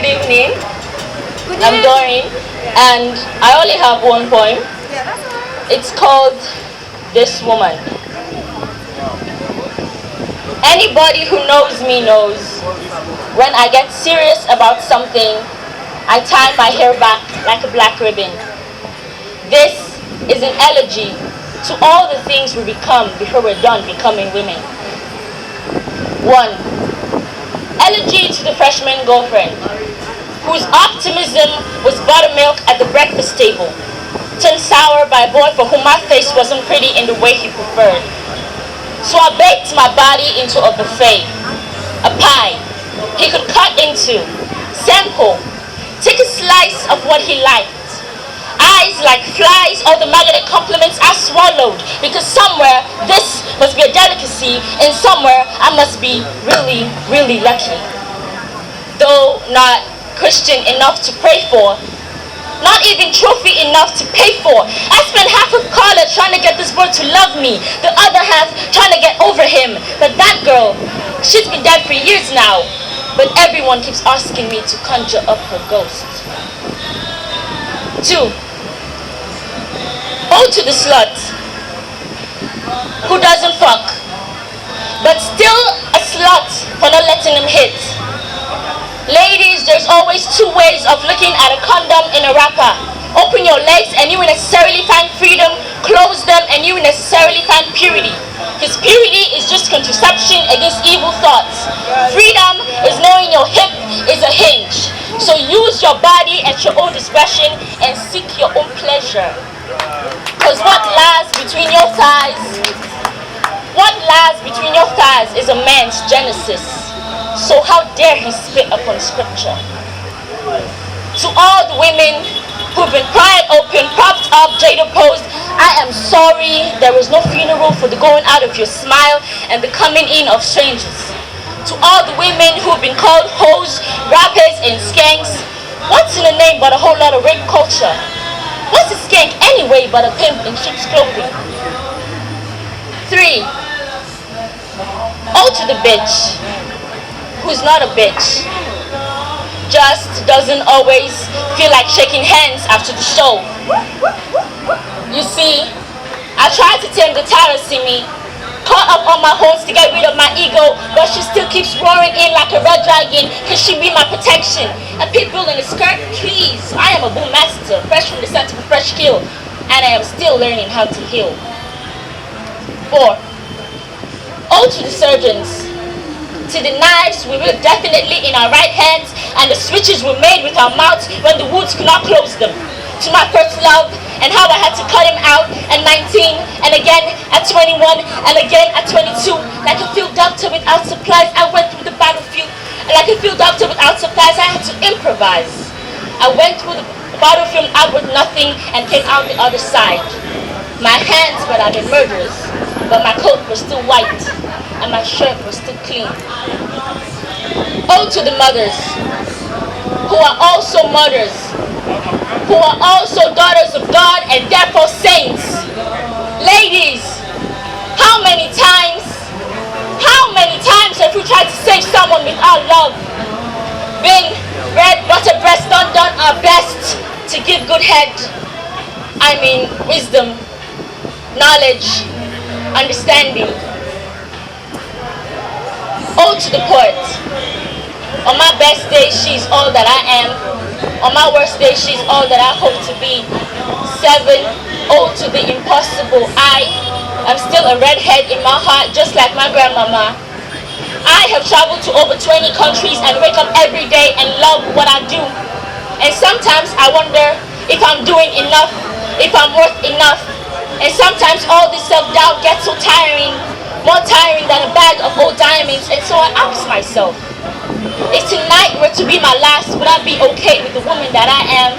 evening. I'm Doreen, and I only have one poem. It's called This Woman. Anybody who knows me knows when I get serious about something, I tie my hair back like a black ribbon. This is an elegy to all the things we become before we're done becoming women. 1. Elegy to the freshman girlfriend, whose optimism was buttermilk at the breakfast table, turned sour by a boy for whom my face wasn't pretty in the way he preferred. So I baked my body into a buffet, a pie he could cut into, sample, take a slice of what he liked. Eyes like flies, all the magnetic compliments I swallowed, because somewhere this must be a delicacy, and somewhere I must be really, really lucky. Though not Christian enough to pray for, not even trophy enough to pay for. I spent half of college trying to get this boy to love me, the other half trying to get over him. But that girl, she's been dead for years now, but everyone keeps asking me to conjure up her ghost. 2. Oh, to the slut who doesn't fuck, but still a slut for not letting him hit. Ladies, there's always 2 ways of looking at a condom in a wrapper. Open your legs and you will necessarily find freedom. Close them and you will necessarily find purity. Because purity is just contraception against evil thoughts. Freedom is knowing your hip is a hinge. So use your body at your own discretion and seek your own pleasure. Because what lies between your thighs is a man's genesis. So how dare he spit upon scripture? To all the women who've been cried open, propped up, jaded posed, I am sorry there was no funeral for the going out of your smile and the coming in of strangers. To all the women who've been called hoes, rappers, and skanks, what's in a name but a whole lot of rape culture? What's a skank anyway but a pimp in sheep's clothing? 3. Oh, to the bitch who's not a bitch, just doesn't always feel like shaking hands after the show. You see, I tried to tame the tyrants in me, caught up on my horns to get rid of my ego, but she still keeps roaring in like a red dragon, cause she be my protection. And people in the skirt, please, I am a boom master, fresh from the center of a fresh kill, and I am still learning how to heal. 4. Oh, to the surgeons, to the knives we wield definitely in our right hands, and the switches we made with our mouths when the wounds could not close them. To my first love, and how I had to cut him out at 19, and again at 21, and again at 22. Like a field doctor without supplies, I went through the battlefield. Like a field doctor without supplies, I had to improvise. I went through the battlefield out with nothing and came out the other side. My hands would have been murderous, but my coat was still white, and my shirt was still clean. Oh, to the mothers, who are also mothers, who are also daughters of God and therefore saints. Ladies, how many times have we tried to save someone with our love? Been red butter breast, done our best to give good head. I mean wisdom, knowledge, understanding. Oh, to the poet. On my best day, she's all that I am. On my worst day, she's all that I hope to be. 7. Oh, to the impossible. I'm still a redhead in my heart, just like my grandmama. I have traveled to over 20 countries and wake up every day and love what I do. And sometimes I wonder if I'm doing enough, if I'm worth enough. And sometimes all this self-doubt gets so tiring, more tiring than a bag of old diamonds. And so I ask myself, if tonight were to be my last, would I be okay with the woman that I am?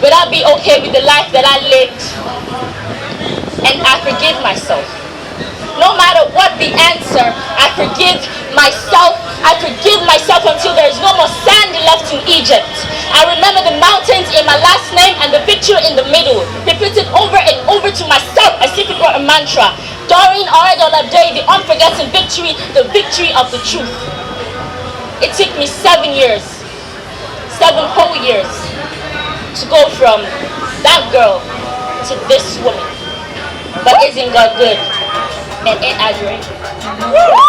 Would I be okay with the life that I lived? And I forgive myself. No matter what the answer, I forgive myself. I forgive myself until there is no more sand left in Egypt. I remember the mountains in my last name and the picture in the middle. Repeat it over and over to myself as if it were a mantra. Doreen Orehdola Valrie Deigh, the unforgotten victory, the victory of the truth. It took me 7 years, 7 whole years to go from that girl to this woman. But isn't God good? And ain't I great?